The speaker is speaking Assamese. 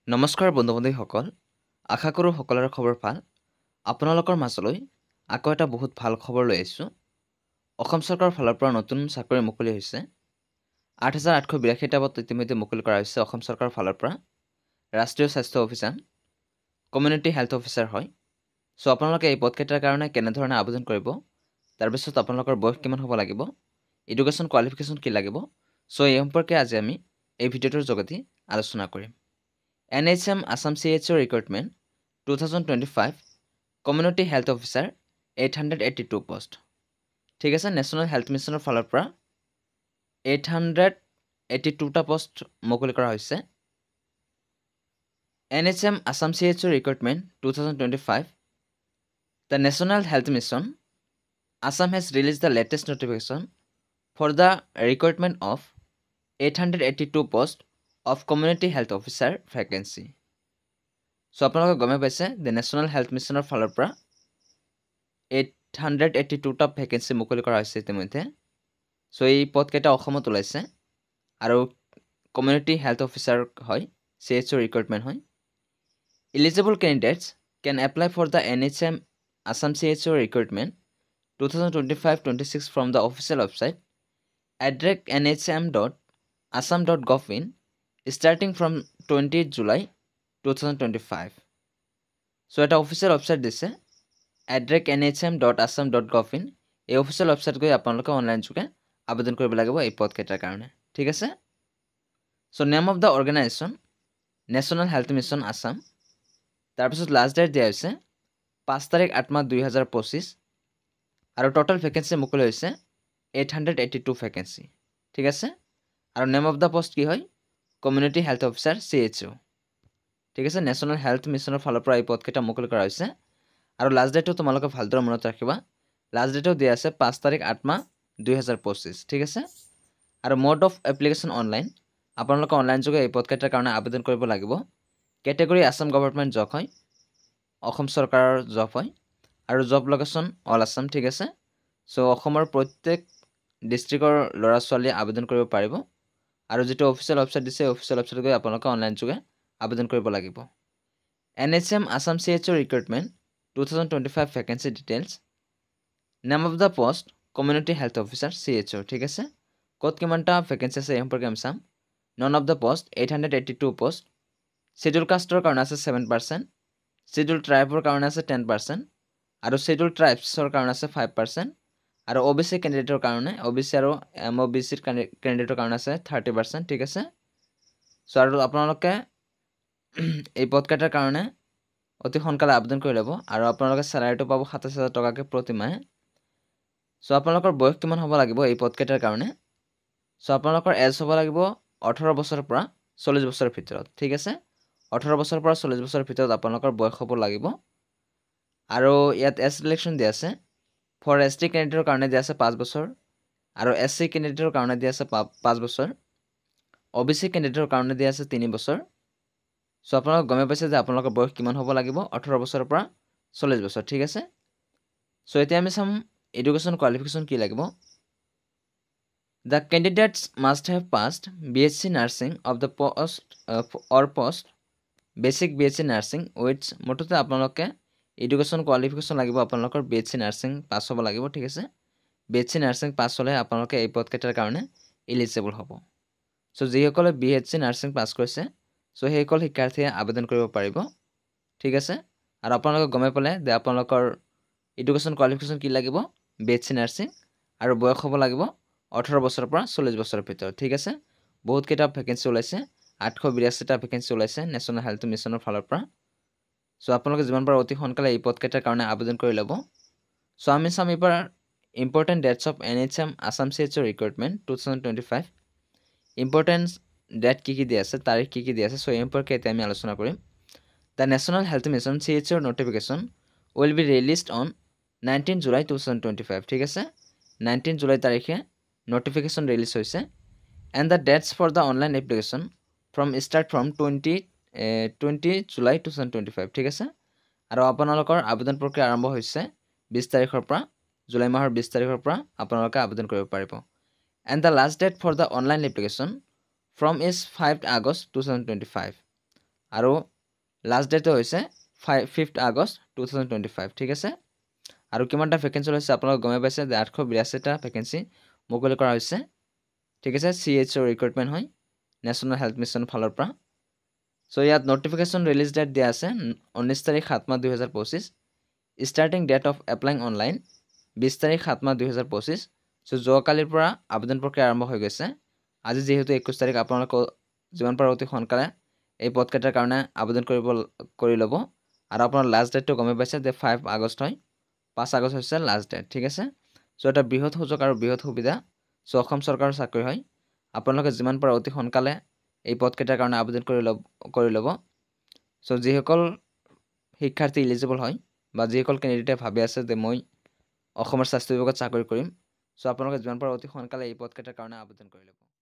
নমস্কাৰ বন্ধু-বান্ধৱীসকল, আশা কৰোঁ সকলোৰে খবৰ ভাল। আপোনালোকৰ মাজলৈ আকৌ এটা বহুত ভাল খবৰ লৈ আহিছোঁ। অসম চৰকাৰৰ ফালৰ পৰা নতুন চাকৰি মুকলি হৈছে। ৮,৮৮২টা পদ ইতিমধ্যে মুকলি কৰা হৈছে অসম চৰকাৰৰ ফালৰ পৰা। ৰাষ্ট্ৰীয় স্বাস্থ্য অভিযান, কমিউনিটি হেল্থ অফিচাৰ হয়। চ' আপোনালোকে এই পদকেইটাৰ কাৰণে কেনেধৰণে আবেদন কৰিব, তাৰপিছত আপোনালোকৰ বয়স কিমান হ'ব লাগিব, এডুকেশ্যন কোৱালিফিকেশ্যন কি লাগিব, চ' এই সম্পৰ্কে আজি আমি এই ভিডিঅ'টোৰ যোগেদি আলোচনা কৰিম। NHM Assam CHO Recruitment 2025 Community Health Officer 882 post. ঠিক আছে, নেশ্যনেল হেল্থ মিছনৰ ফালৰ পৰা 882টা পোষ্ট মুকলি কৰা হৈছে। NHM Assam CHO Recruitment 2025 The National Health Mission Assam has released the latest notification for the recruitment of 882 posts of community health officer vacancy. চ' আপোনালোকে গমে পাইছে যে নেশ্যনেল হেল্থ মিছনৰ ফালৰ পৰা 882টা ভেকেঞ্চি মুকলি কৰা হৈছে ইতিমধ্যে। চ' এই পদকেইটা অসমত ওলাইছে আৰু কমিউনিটি হেল্থ অফিচাৰ হয়, CHO ৰিক্ৰুইটমেণ্ট হয়। Eligible candidates can apply for the NHM Assam CHO recruitment 2025-26 from the official website @nhm.assam.gov.in starting from 20 July 2025. So' এটা অফিচিয়েল ৱেবছাইট দিছে @nhm.assam.gov.in। এই অফিচিয়েল ৱেবছাইট গৈ আপোনালোকে অনলাইন যোগে আবেদন কৰিব লাগিব এই পদকেইটাৰ কাৰণে। ঠিক আছে। So' name of the organization national health mission Assam. তাৰপিছত লাষ্ট ডেট দিয়া হৈছে 5/8/2025 আৰু টোটেল ভেকেঞ্চি মুকলি হৈছে 882 ভেকেঞ্চি। ঠিক আছে। আৰু নেম অফ দ্য পোষ্ট কি হয়? Community health officer CHO। ঠিক আছে, নেশ্যনেল হেল্থ মিছনৰ ফালৰ পৰা এই পদকেইটা মুকলি কৰা হৈছে আৰু লাষ্ট ডেটটো তোমালোকে ভালদৰে মনত ৰাখিবা। লাষ্ট ডেটো দিয়া আছে 5/8/2025। ঠিক আছে। আৰু মোড অফ এপ্লিকেশ্যন অনলাইন, আপোনালোকে অনলাইন যোগে এই পদকেইটাৰ কাৰণে আবেদন কৰিব লাগিব। কেটেগৰী আছাম গভৰ্ণমেণ্ট জব হয়, অসম চৰকাৰৰ জব হয় আৰু জব লোকেশ্যন অল আছাম। ঠিক আছে। চ' অসমৰ প্ৰত্যেক ডিষ্ট্ৰিক্টৰ ল'ৰা ছোৱালীয়ে আবেদন কৰিব পাৰিব আৰু যিটো অফিচিয়েল ৱেবছাইট দিছে অফিচিয়েল ৱেবছাইট গৈ আপোনালোকে অনলাইন যোগে আবেদন কৰিব লাগিব। NHM Assam CHO Recruitment 2025 vacancy details. Name of the post community health officer CHO। ঠিক আছে। ক'ত কিমানটা ভেকেঞ্চি আছে এই সম্পৰ্কে আমি চাম। None of the post 882 post. Schedule caste কাৰণে আছে 7%, শ্বিডিউল ট্ৰাইবৰ কাৰণে আছে 10% আৰু শ্বিডিউল ট্ৰাইবছৰ কাৰণে আছে 5% আৰু OBC কেণ্ডিডেটৰ কাৰণে OBC আৰু MOBC কেণ্ডিডেটৰ কাৰণে আছে 30%। ঠিক আছে। চ' আৰু আপোনালোকে এই পদকেইটাৰ কাৰণে অতি সোনকালে আবেদন কৰি ল'ব আৰু আপোনালোকে চেলাৰীটো পাব 27,000 টকাকৈ প্ৰতিমাহে। চ' আপোনালোকৰ বয়স কিমান হ'ব লাগিব এই পদকেইটাৰ কাৰণে? চ' আপোনালোকৰ এজ হ'ব লাগিব 18 বছৰৰ পৰা 40 বছৰৰ ভিতৰত। ঠিক আছে। 18 বছৰৰ পৰা 40 বছৰৰ ভিতৰত আপোনালোকৰ বয়স হ'ব লাগিব। আৰু ইয়াত এজ ৰিলেকশ্যন দিয়া আছে। ফৰ ST কেণ্ডিডেটৰ কাৰণে দিয়া আছে 5 বছৰ আৰু SC কেণ্ডিডেটৰ কাৰণে দিয়া আছে 5 বছৰ। OBC কেণ্ডিডেটৰ কাৰণে দিয়া আছে 3 বছৰ। চ' আপোনালোকে গমে পাইছে যে আপোনালোকৰ বয়স কিমান হ'ব লাগিব, 18 বছৰৰ পৰা 40 বছৰ। ঠিক আছে। চ' এতিয়া আমি চাম এডুকেশ্যন কোৱালিফিকেশ্যন কি লাগিব। The candidates must have passed BSc nursing of the post basic BSc nursing with, মুঠতে আপোনালোকে এডুকেশ্যন কোৱালিফিকেশ্যন লাগিব আপোনালোকৰ BSc নাৰ্ছিং পাছ হ'ব লাগিব। ঠিক আছে। BSc নাৰ্ছিং পাছ হ'লে আপোনালোকে এই পদকেইটাৰ কাৰণে এলিজিবল হ'ব। চ' যিসকলে BSc নাৰ্ছিং পাছ কৰিছে চ' সেইসকল শিক্ষাৰ্থীয়ে আবেদন কৰিব পাৰিব। ঠিক আছে। আৰু আপোনালোকে গমে পালে যে আপোনালোকৰ এডুকেশ্যন কোৱালিফিকেশ্যন কি লাগিব, BSc নাৰ্ছিং আৰু বয়স হ'ব লাগিব 18 বছৰৰ পৰা 40 বছৰৰ ভিতৰত। ঠিক আছে। বহুতকেইটা ভেকেঞ্চি ওলাইছে, 882টা ভেকেঞ্চি ওলাইছে নেশ্যনেল হেল্থ মিছনৰ ফালৰ পৰা। চ' আপোনালোকে যিমান পাৰে অতি সোনকালে এই পদকেইটাৰ কাৰণে আবেদন কৰি ল'ব। চ' আমি চাম এইবাৰ important dates of NHM Assam CHO recruitment 2025। Important date কি কি দিয়া আছে, তাৰিখ কি কি দিয়া আছে, চ' এই সম্পৰ্কে এতিয়া আমি আলোচনা কৰিম। The National health Mission CHO notification will be released on 19 July 2025। ঠিক আছে। 19 জুলাই তাৰিখে নটিফিকেশ্যন ৰিলিজ হৈছে। And the dates for the online application start from 20 July 2025। ঠিক আছে। আৰু আপোনালোকৰ আবেদন প্ৰক্ৰিয়া আৰম্ভ হৈছে 20 তাৰিখৰ পৰা, জুলাই মাহৰ 20 তাৰিখৰ পৰা আপোনালোকে আবেদন কৰিব পাৰিব। And the last date for the online application is 5 August 2025। আৰু লাষ্ট ডেট হৈছে 5 আগষ্ট 2025 ঠিক আছে। আৰু কিমানটা ভেকেঞ্চি হৈছে আপোনালোকে গমে পাইছে যে 882টা ভেকেঞ্চি মুকলি কৰা হৈছে ঠিক আছে। CHO ৰিক্ৰুটমেণ্ট হয় নেশ্যনেল হেল্থ মিছনৰ ফালৰ পৰা। চ' ইয়াত নটিফিকেশ্যন ৰিলিজ ডেট দিয়া আছে 19 তাৰিখ 7 মাহ 2025। Starting date of applying online 20 তাৰিখ 7 মাহ 2025। চ' যোৱাকালিৰ পৰা আবেদন প্ৰক্ৰিয়া আৰম্ভ হৈ গৈছে। আজি যিহেতু 21 তাৰিখ, আপোনালোকে যিমান পাৰে অতি সোনকালে এই পদকেইটাৰ কাৰণে আবেদন কৰি ল'ব। আৰু আপোনাৰ লাষ্ট ডেটটো গমে পাইছে যে 5 আগষ্ট হয়, 5 আগষ্ট হৈছে লাষ্ট ডেট ঠিক আছে। চ' এটা বৃহৎ সুযোগ আৰু বৃহৎ সুবিধা। চ' অসম চৰকাৰৰ চাকৰি হয়, আপোনালোকে যিমান পাৰে অতি সোনকালে এই পদকেইটাৰ কাৰণে আবেদন কৰি ল'ব। চ' যিসকল শিক্ষাৰ্থী ইলিজিবল হয় বা যিসকল কেণ্ডিডেটে ভাবি আছে যে মই অসমৰ স্বাস্থ্য বিভাগত চাকৰি কৰিম, চ' আপোনালোকে যিমান পাৰে অতি সোনকালে এই পদকেইটাৰ কাৰণে আবেদন কৰি ল'ব।